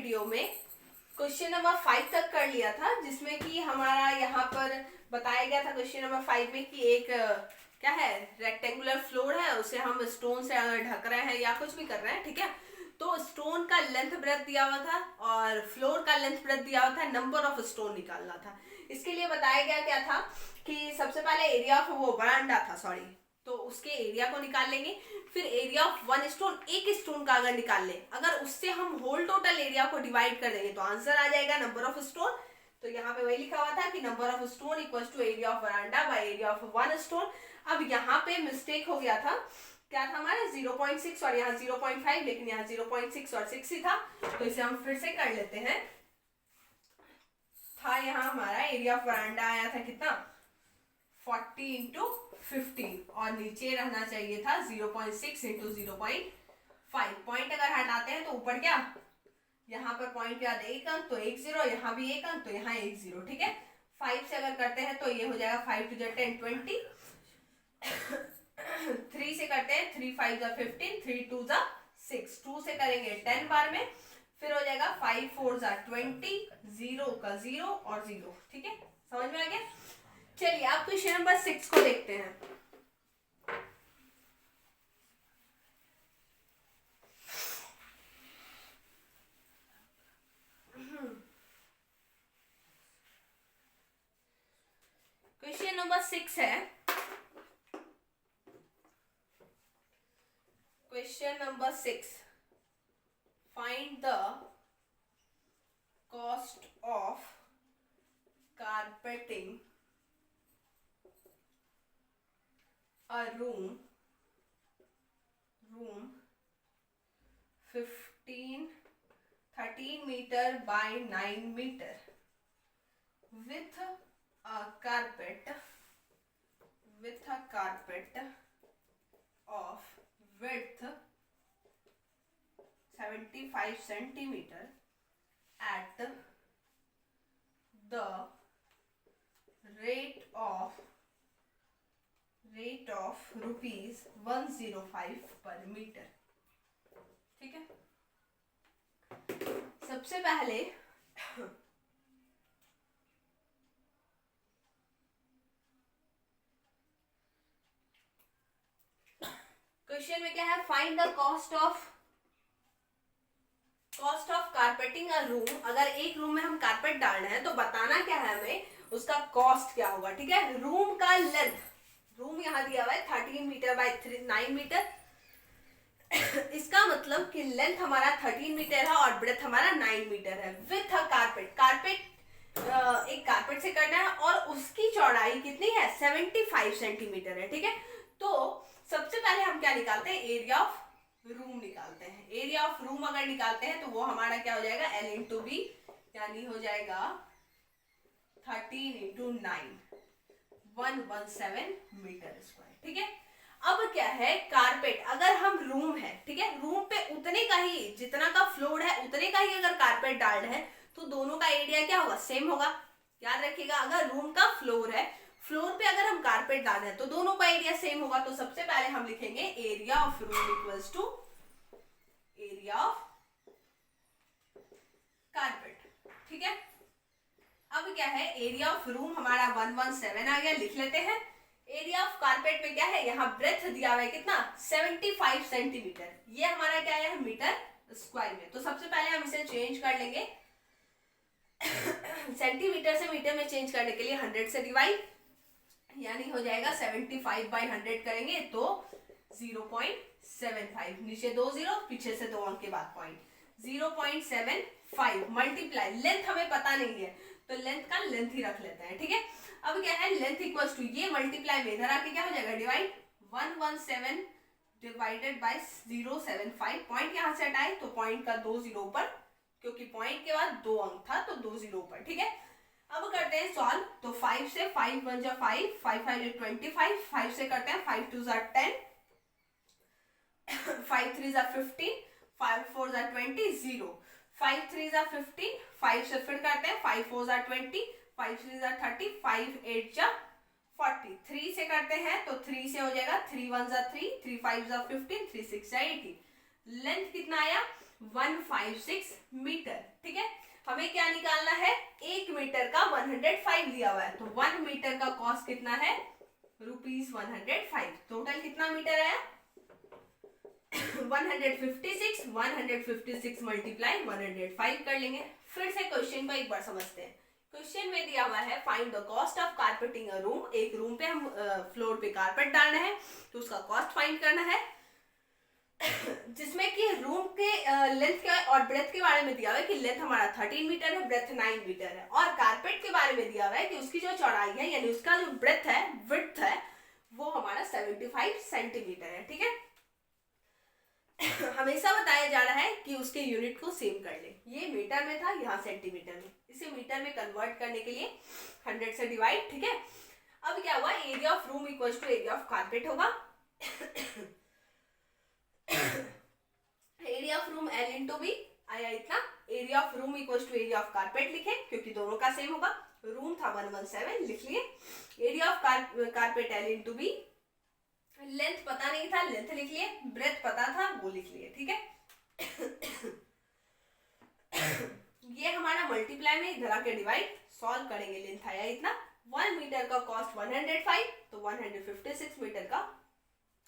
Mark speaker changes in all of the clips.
Speaker 1: Video में question number 5 तक कर लिया था, जिसमें कि हमारा यहाँ पर बताया गया था क्वेश्चन नंबर 5 में कि एक क्या है, रेक्टेंगुलर फ्लोर है, उसे हम स्टोन से ढक रहे हैं या कुछ भी कर रहे हैं, ठीक है। तो स्टोन का लेंथ ब्रेथ दिया हुआ था और फ्लोर का लेंथ ब्रेथ दिया हुआ था, नंबर ऑफ स्टोन निकालना था। इसके लिए बताया गया क्या था कि सबसे पहले एरिया ऑफ वो बरांडा था, सॉरी, तो उसके एरिया को निकाल लेंगे। फिर एरिया ऑफ वन स्टोन, एक स्टोन का अगर निकाल ले, अगर उससे हम होल टोटल एरिया को डिवाइड कर देंगे तो आंसर आ जाएगा नंबर ऑफ स्टोन। तो यहाँ पे वही लिखा हुआ था कि number of stone equals to area of veranda by area of one stone. अब यहाँ पे मिस्टेक हो गया था, क्या था हमारा 0.6 और यहाँ 0.5, लेकिन यहाँ 0.6 और 6 ही था, तो इसे हम फिर से कर लेते हैं। था यहाँ हमारा एरिया ऑफ बरांडा आया था कितना, 40 इंटू 15 और नीचे रहना चाहिए था 0.6 इंटू 0.5। पॉइंट अगर हटाते हैं तो ऊपर क्या, यहाँ पर पॉइंट के बाद एक अंक तो 1 0, यहाँ भी एक अंक तो यहाँ 1 0, ठीक है। 5 से अगर करते हैं तो ये हो जाएगा 5 टू 10 20। 3 से करते हैं 3 5 15, 3 2 6, 2 से करेंगे 10 बार में, फिर हो जाएगा 5 4 20, 0 का 0 और 0, ठीक है। समझ में आ गया। चलिए आप क्वेश्चन नंबर 6 को देखते हैं। क्वेश्चन नंबर 6 है, question number 6, find the cost of carpeting a room 13 meter by 9 meter with a carpet of width 75 centimeter at the rate of rupees 105 per meter, ठीक है। सबसे पहले क्वेश्चन में क्या है, find the cost of carpeting a room. अगर एक room में हम कारपेट डाल रहे हैं तो बताना क्या है हमें, उसका कॉस्ट क्या होगा, ठीक है। रूम का लेंथ, रूम यहाँ दिया हुआ है 13 मीटर बाय 9 मीटर, इसका मतलब कि लेंथ हमारा 13 मीटर है और ब्रेथ हमारा 9 मीटर है। विथ अ कारपेट एक कारपेट से करना है और उसकी चौड़ाई कितनी है, 75 सेंटीमीटर है, ठीक है। तो सबसे पहले हम क्या निकालते हैं, एरिया ऑफ रूम निकालते हैं। एरिया ऑफ रूम अगर निकालते हैं तो वो हमारा क्या हो जाएगा, L इंटू बी, यानी हो जाएगा 13 इंटू 9, 117 मीटर स्क्वायर, ठीक है। अब क्या है, कारपेट, अगर हम रूम है, ठीक है, रूम पे उतने का ही, जितना का फ्लोर है उतने का ही अगर कारपेट डाल रहे हैं तो दोनों का एरिया क्या होगा, सेम होगा। याद रखिएगा, अगर रूम का फ्लोर है, फ्लोर पे अगर हम कारपेट डाल रहे हैं तो दोनों का एरिया सेम होगा। तो सबसे पहले हम लिखेंगे area of room equals to area of carpet, ठीक है। अब क्या है, एरिया ऑफ रूम हमारा 117 आ गया, लिख लेते हैं। एरिया ऑफ कारपेट में क्या है, यहाँ ब्रेथ दिया हुआ है कितना, 75 सेंटीमीटर, ये हमारा क्या है, मीटर स्क्वायर में। तो सबसे पहले हम इसे चेंज कर लेंगे सेंटीमीटर से मीटर में चेंज करने के लिए 100 से डिवाइड, यानी हो जाएगा 75 बाई 100 करेंगे तो 0.75, नीचे 2 0, पीछे से 2 अंक के बाद पॉइंट, 0.75 मल्टीप्लाई, लेंथ हमें पता नहीं है तो लेंथ का लेंथ ही रख लेते हैं, ठीक है। अब क्या है, लेंथ इक्वल्स टू, ये मल्टीप्लाई में इधर आके क्या हो जाएगा, डिवाइड, 117 डिवाइडेड बाय 075, पॉइंट यहाँ से हटाए तो पॉइंट का 2 0 ऊपर, क्योंकि पॉइंट के बाद 2 अंक था तो 2 0 ऊपर, ठीक है। अब करते हैं सॉल्व, तो 5 से 5 1 जा 5, 5 5 25, 5 से करते हैं 5 2 जा 10, 5 3 जा 15, 5 4 जा 20, 0, 5 3 जा 15, 5 से फिर करते हैं 5 4 जा 20, 5 3 जा 30, 5 8 जा 40, 3 से करते हैं तो 3 से हो जाएगा 3 1 जा 3, 3 5 जा 15, 3 6 जा 80, लेंथ कितना आया 156 मीटर, ठीक है। हमें क्या निकालना है, 1 मीटर का 105 लिया हुआ है, तो 1 मीटर का कॉस्ट कितना है ₹105। टोटल कितना मीटर आया 156, 156 मल्टीप्लाई 105 कर लेंगे। फिर से क्वेश्चन को एक बार समझते हैं। क्वेश्चन में दिया हुआ है find the cost of carpeting a room. एक रूम पे हम फ्लोर पे कारपेट डालना है तो उसका कॉस्ट फाइंड करना है, जिसमें कि रूम के लेंथ के और ब्रेथ के बारे में दिया हुआ है कि लेंथ हमारा 13 मीटर है, ब्रेथ 9 मीटर है, और कारपेट के बारे में दिया हुआ है कि उसकी जो चौड़ाई है यानी उसका जो ब्रेथ है, विड्थ है, वो हमारा 75 सेंटीमीटर है, ठीक है। हमेशा बताया जा रहा है कि उसके यूनिट को सेम कर ले। ये मीटर में था, यहाँ सेंटीमीटर में, इसे मीटर में कन्वर्ट करने के लिए 100 से डिवाइड, ठीक है। अब क्या हुआ, area of room equals to area of carpet होगा। Area of room L into B आया इतना। Area of room equals to area of carpet लिखे क्योंकि दोनों का सेम होगा। रूम था 117 लिख लिए। Area of carpet L into B. Length पता नहीं था, लेंथ लिख लिए। ब्रेथ पता था, वो लिख लिए, ठीक है। ये हमारा मल्टीप्लाई में इधर आके डिवाइड, सॉल्व करेंगे। लेंथ आया इतना। 1 मीटर का कॉस्ट 105, तो 156 मीटर का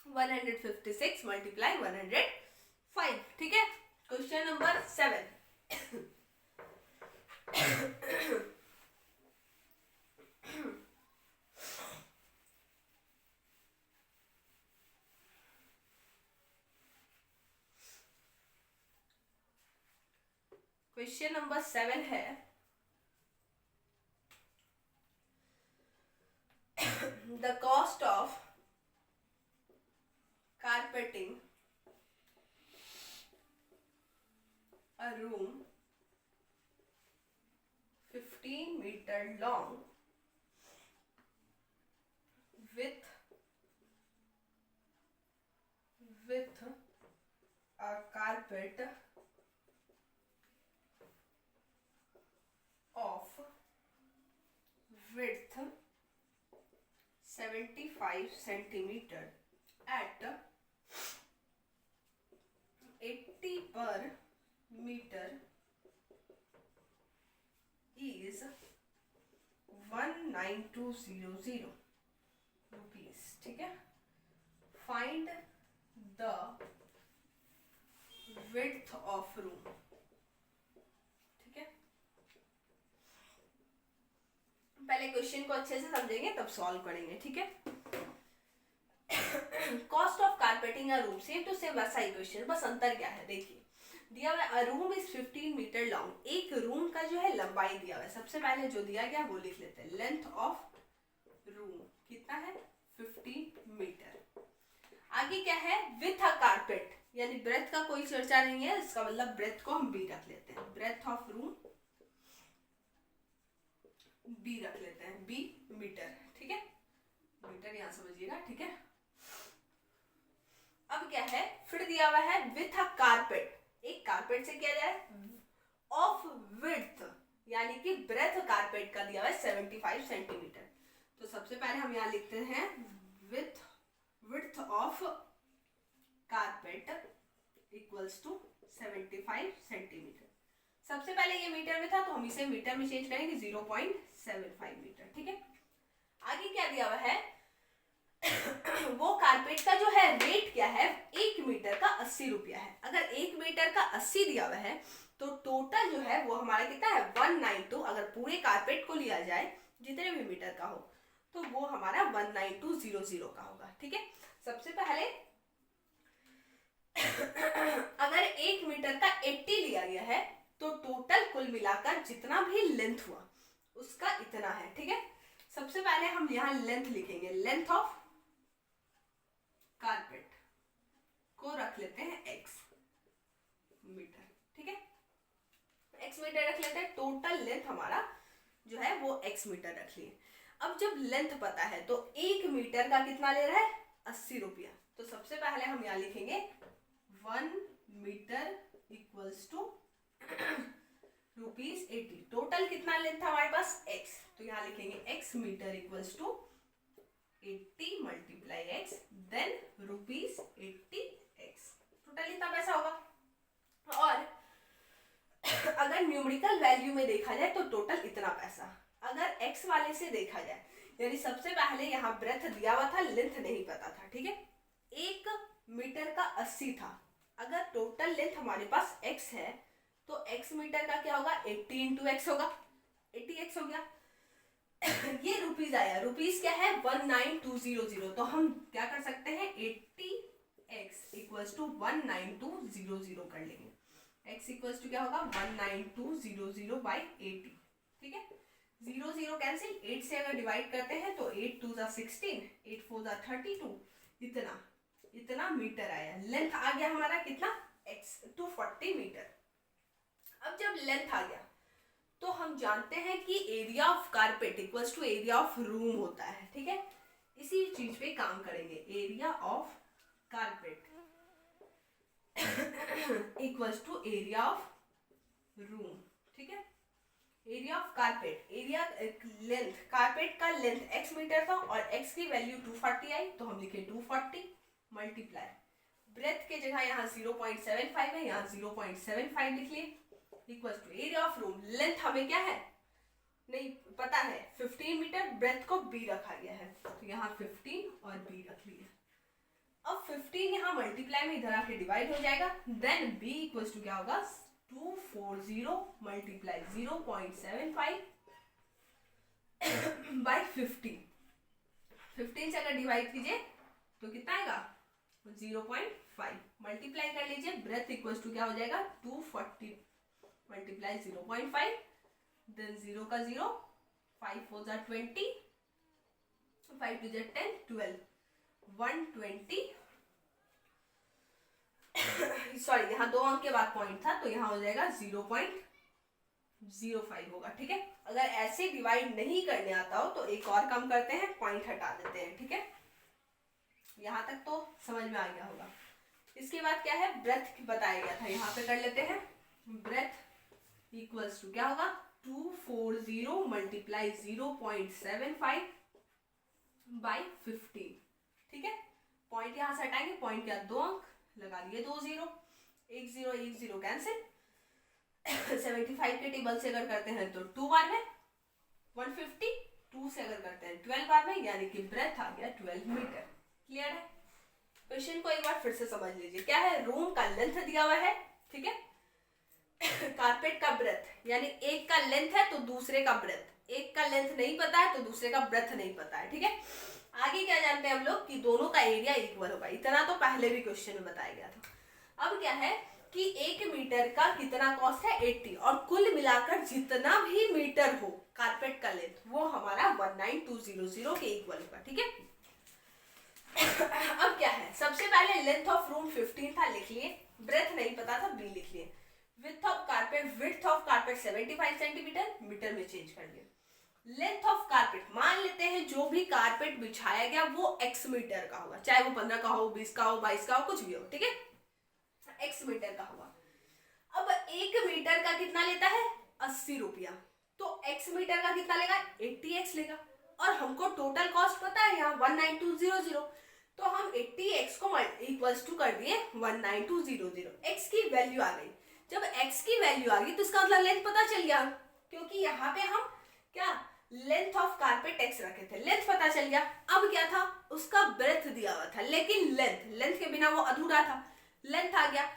Speaker 1: 156 मल्टीप्लाई 105, ठीक है। Question number 7। क्वेश्चन नंबर 7 है the cost of carpeting a room 15 meter long with a carpet of width 75 centimeter at 80 per meter is 19200 rupees, ठीक है। Find the width of room, ठीक है। पहले क्वेश्चन को अच्छे से समझेंगे तब सॉल्व करेंगे, ठीक है। Cost of carpeting a room, same to same वैसा ही क्वेश्चन, बस अंतर क्या है देखिए। दिया हुआ है रूम इज 15 मीटर लॉन्ग। एक रूम का जो है लंबाई दिया हुआ है। सबसे पहले जो दिया गया वो लिख लेते हैं। लेंथ ऑफ रूम कितना है 15 मीटर। आगे क्या है विथ अ कारपेट, यानी ब्रेथ का कोई चर्चा नहीं है, इसका मतलब ब्रेथ को हम बी रख लेते हैं। ब्रेथ ऑफ रूम बी रख लेते हैं, बी मीटर, ठीक है। मीटर यहां समझिएगा, ठीक है। अब क्या है, फिर दिया हुआ है विथ अ कारपेट। एक कारपेट से किया जाए ऑफ विड्थ, यानी कि ब्रेथ कारपेट का दिया हुआ है 75 सेंटीमीटर। तो सबसे पहले हम यहाँ लिखते हैं with width of carpet equals to 75 centimetre. सबसे पहले ये मीटर में था तो हम इसे मीटर में चेंज करेंगे 0.75 मीटर, ठीक है। आगे क्या दिया हुआ है वो कारपेट का जो है रेट क्या है, 1 मीटर का 80 रुपया है। अगर 1 मीटर का 80 दिया हुआ है तो टोटल जो है वो हमारा कितना है 192। अगर पूरे कारपेट को लिया जाए जितने भी मीटर का हो तो वो हमारा 19200 का होगा, ठीक है। सबसे पहले अगर 1 मीटर का 80 लिया गया है तो टोटल कुल मिलाकर जितना भी लेंथ हुआ उसका इतना है, ठीक है। सबसे पहले हम यहाँ लेंथ लिखेंगे। लेंथ ऑफ कारपेट को रख लेते हैं x मीटर, ठीक है। x मीटर रख लेते हैं। टोटल लेंथ हमारा जो है वो x मीटर रख लिए। अब जब लेंथ पता है तो 1 मीटर का कितना ले रहा है 80 रुपया। तो सबसे पहले हम यहाँ लिखेंगे 1 मीटर इक्वल्स टू ₹80। टोटल कितना लेंथ था हमारे पास x, तो यहाँ लिखेंगे x metre equals to 80 multiply x then ₹80x। टोटल इतना पैसा होगा। अगर न्यूमेरिकल वैल्यू में देखा जाए तो टोटल इतना पैसा, अगर एक्स वाले से देखा जाए यानी सबसे पहले यहाँ ब्रेथ दिया हुआ था, लेंथ नहीं पता था, ठीक है। 1 मीटर का 80 था, अगर टोटल लेंथ हमारे पास x है तो x मीटर का क्या होगा, 80 इंटू एक्स होगा, 80x हो गया। ये रुपीज आया, रुपीज क्या है 19200, तो हम क्या कर सकते हैं 80x इक्वल्स टू 19200 कर लेंगे। x इक्वल्स टू क्या होगा 19200 बाई 80, ठीक है। 0 कैंसिल, 8 से अगर डिवाइड करते हैं तो 8 2 जा 16, 8 4 जा 32, इतना मीटर आया। लेंथ आ गया हमारा कितना x 240 मीटर। अब जब लेंथ आ गया तो हम जानते हैं कि area of carpet equals to area of room होता है, ठीक है। इसी चीज पे काम करेंगे, area of carpet equals to area of room, ठीक है। Area of carpet, area length, carpet का लेंथ x मीटर था और x की वैल्यू 240 आई, तो हम लिखे 240 मल्टीप्लाई ब्रेथ के जगह यहाँ 0.75 है, यहाँ 0.75 लिख लिए, equals to area of room. Length हमें क्या है नहीं पता है 15 मीटर, ब्रेथ को b रखा गया है, तो यहाँ 15 और b रख लिया। अब 15 यहाँ मल्टीप्लाई में इधर आके डिवाइड हो जाएगा, देन b इक्वल्स टू क्या होगा 240 मल्टीप्लाई 0.75 बाई 15 से अगर डिवाइड कीजिए तो कितना आएगा 0.5, मल्टीप्लाई कर लीजिए, ब्रेथ इक्वल्स टू क्या हो जाएगा 240 मल्टीप्लाई 0.5, देन 0 का 0, 5 4 जा 20, 5 2 जा 10, 12, 120 सॉरी यहाँ 2 अंक के बाद पॉइंट था तो यहाँ हो जाएगा 0.05 होगा, ठीक है। अगर ऐसे डिवाइड नहीं करने आता हो तो एक और काम करते हैं, पॉइंट हटा देते हैं, ठीक है। यहाँ तक तो समझ में आ गया होगा। इसके बाद क्या है ब्रेथ बताया गया था, यहाँ पे कर लेते हैं। ब्रेथ इक्वल्स टू क्या होगा 240 मल्टीप्लाई 0.75 बाई 15, ठीक है। पॉइंट यहाँ से हटाएंगे, पॉइंट क्या 2 अंक लगा लिए, 2 0, 1 0 1 0 कैंसिल। 75 के टेबल से अगर करते हैं तो 2 बार में 150, 2 से अगर करते हैं 12 बार में, यानी कि ब्रेथ आ गया 12 मीटर। क्लियर है? क्वेश्चन को एक बार फिर से समझ लीजिए। क्या है, रूम का लेंथ दिया हुआ है, ठीक है। कारपेट का ब्रेथ, यानी एक का लेंथ है तो दूसरे का ब्रेथ, एक का लेंथ नहीं पता है तो दूसरे का ब्रेथ नहीं पता है, ठीक है। आगे क्या जानते हैं हम लोग कि दोनों का एरिया इक्वल होगा, इतना तो पहले भी क्वेश्चन में बताया गया था। अब क्या है कि 1 मीटर का कितना कॉस्ट है 80, और कुल मिलाकर जितना भी मीटर हो कारपेट का लेंथ वो हमारा 19200 के इक्वल होगा, ठीक है। अब क्या है, सबसे पहले लेंथ ऑफ रूम 15 था, लिख लिए। ब्रेथ नहीं पता था, बी लिख लिए। Width of carpet 75 centimetre, metre में चेंज कर दिया। लेंथ ऑफ कारपेट, मान लेते हैं जो भी कारपेट बिछाया गया वो x मीटर का होगा, चाहे वो 15 का हो, 20 का हो, 22 का हो, कुछ भी हो, ठीक है, x मीटर का होगा। अब 1 मीटर का कितना लेता है 80 रुपया, तो x मीटर का कितना लेगा 80x लेगा, और हमको टोटल कॉस्ट पता है यहाँ 19200, तो हम 80x को इक्वल्स टू कर दिए 19200, x की वैल्यू आ गई। जब x की वैल्यू आ गई तो इसका मतलब लेंथ पता चल गया, क्योंकि यहाँ पे हम क्या लेंथ ऑफ कारपेट x रखे थे, लेंथ पता चल गया। अब क्या था, उसका ब्रेथ दिया हुआ था, लेकिन लेंथ के बिना वो अधूरा था, लेंथ आ गया।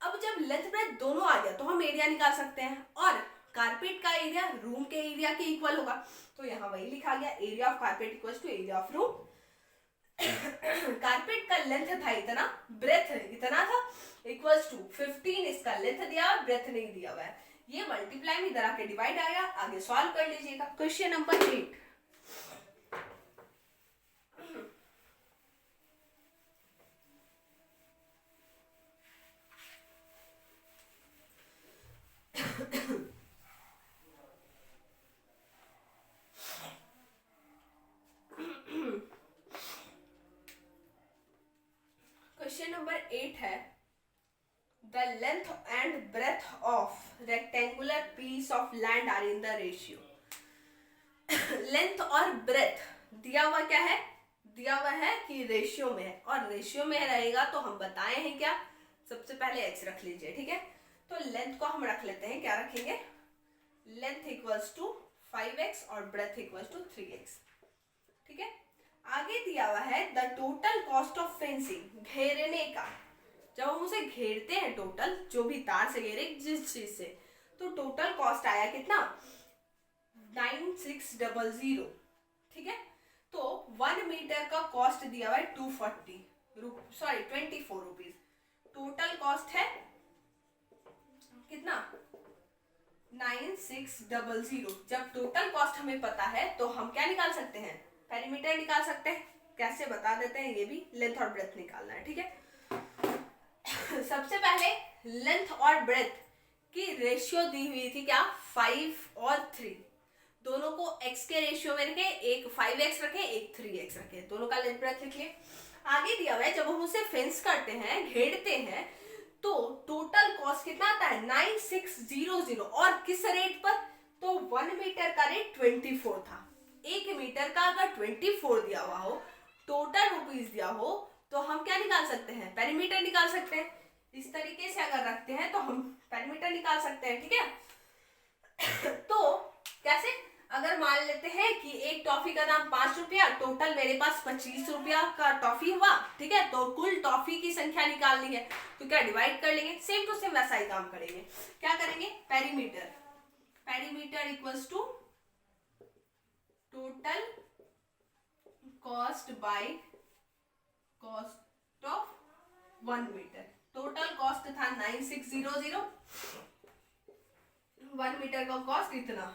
Speaker 1: अब जब लेंथ ब्रेथ दोनों आ गया तो हम एरिया निकाल सकते हैं, और कारपेट का एरिया रूम के एरिया के इक्वल होगा, तो यहाँ वही लिखा गया, area of carpet equals to area of room. Carpet का लेंथ था इतना, ब्रेथ इतना था, इक्वल्स टू 15 इसका लेंथ दिया हुआ, ब्रेथ नहीं दिया हुआ है, ये मल्टीप्लाई में इधर आके डिवाइड आएगा। आगे सॉल्व कर लीजिएगा। क्वेश्चन नंबर 8, क्वेश्चन नंबर 8 है, the length and breadth of rectangular piece of land are in the ratio। Length और ब्रेथ दिया हुआ क्या है, दिया हुआ है कि रेशियो में है, और रेशियो में रहेगा तो हम बताए हैं क्या, सबसे पहले x रख लीजिए, ठीक है। तो लेंथ को हम रख लेते हैं, क्या रखेंगे, लेंथ इक्वल्स टू 5x और ब्रेथ इक्वल्स टू 3x। ठीक है, आगे दिया हुआ है the total cost of fencing, घेरने का। जब हम उसे घेरते हैं टोटल, जो भी तार से घेरे जिस चीज से, तो टोटल कॉस्ट आया कितना, 9600। ठीक है, तो 1 मीटर का कॉस्ट दिया हुआ है 24 रुपीज। टोटल कॉस्ट है कितना, 9600। जब टोटल कॉस्ट हमें पता है तो हम क्या निकाल सकते हैं, पेरीमीटर निकाल सकते हैं। कैसे बता देते हैं, ये भी लेंथ और ब्रेथ निकालना है। ठीक है, सबसे पहले लेंथ और ब्रेथ की रेशियो दी हुई थी क्या, 5 और 3। दोनों को x के रेशियो में रखे, एक 5x रखे, एक 3x रखे, दोनों का लेंथ ब्रेथ लिख लिए। आगे दिया हुआ है जब हम उसे फेंस करते हैं, घेरते हैं, तो टोटल कॉस्ट कितना आता है, 9600। और किस रेट पर, तो 1 मीटर का रेट 24 था। 1 मीटर का अगर 24 दिया हुआ हो, टोटल रुपीज दिया हो, तो हम क्या निकाल सकते हैं, पेरीमीटर निकाल सकते हैं। इस तरीके से अगर रखते हैं तो हम पेरीमीटर निकाल सकते हैं। ठीक है, तो कैसे, अगर मान लेते हैं कि एक टॉफी का दाम 5 रुपया, टोटल मेरे पास 25 रुपया का टॉफी हुआ। ठीक है, तो कुल टॉफी की संख्या निकालनी है, तो क्या डिवाइड कर लेंगे, सेम टू सेम वैसा ही काम करेंगे। क्या करेंगे, perimeter, perimeter equals to total cost by cost of 1 metre. Total cost था 9600, 1 मीटर का कॉस्ट इतना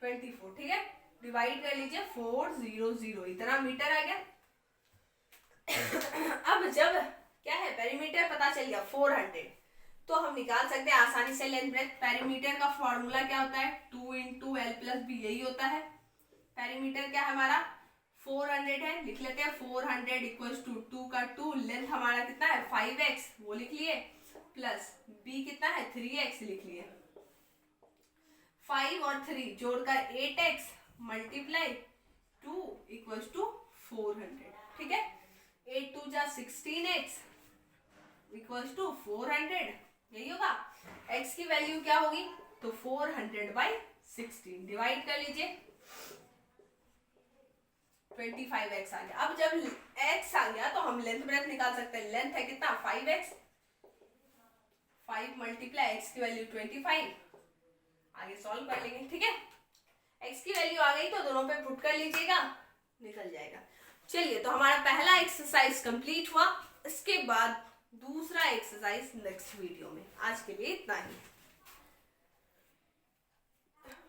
Speaker 1: 24। ठीक है, डिवाइड कर लीजिए 400, इतना मीटर आ गया। अब जब क्या है, पेरीमीटर पता चल गया 400, तो हम निकाल सकते हैं आसानी से लेंथ ब्रेथ। पेरीमीटर का फॉर्मूला क्या होता है, 2 × L + B, यही होता है। पेरीमीटर क्या है हमारा, 400 है, लिख लेते हैं 400 इक्वल्स टू 2 का 2, लेंथ हमारा कितना है 5x, वो लिख लिए, प्लस b कितना है 3x लिख लिए। 5 और 3 जोड़कर 8x मल्टीप्लाई 2 इक्वल्स टू 400। ठीक है, 8 2 जा 16x इक्वल्स टू 400, यही होगा। x की वैल्यू क्या होगी, तो 400/16, डिवाइड कर लीजिए, 25x आ गया। अब जब x आ गया तो हम लेंथ ब्रेथ निकाल सकते हैं। लेंथ है कितना, 5x, 5 × x की वैल्यू 25, आगे सॉल्व कर लेंगे। ठीक है, x की वैल्यू आ गई तो दोनों पे पुट कर लीजिएगा, निकल जाएगा। चलिए, तो हमारा पहला एक्सरसाइज कंप्लीट हुआ। इसके बाद दूसरा एक्सरसाइज नेक्स्ट वीडियो में। आज के लिए इतना ही।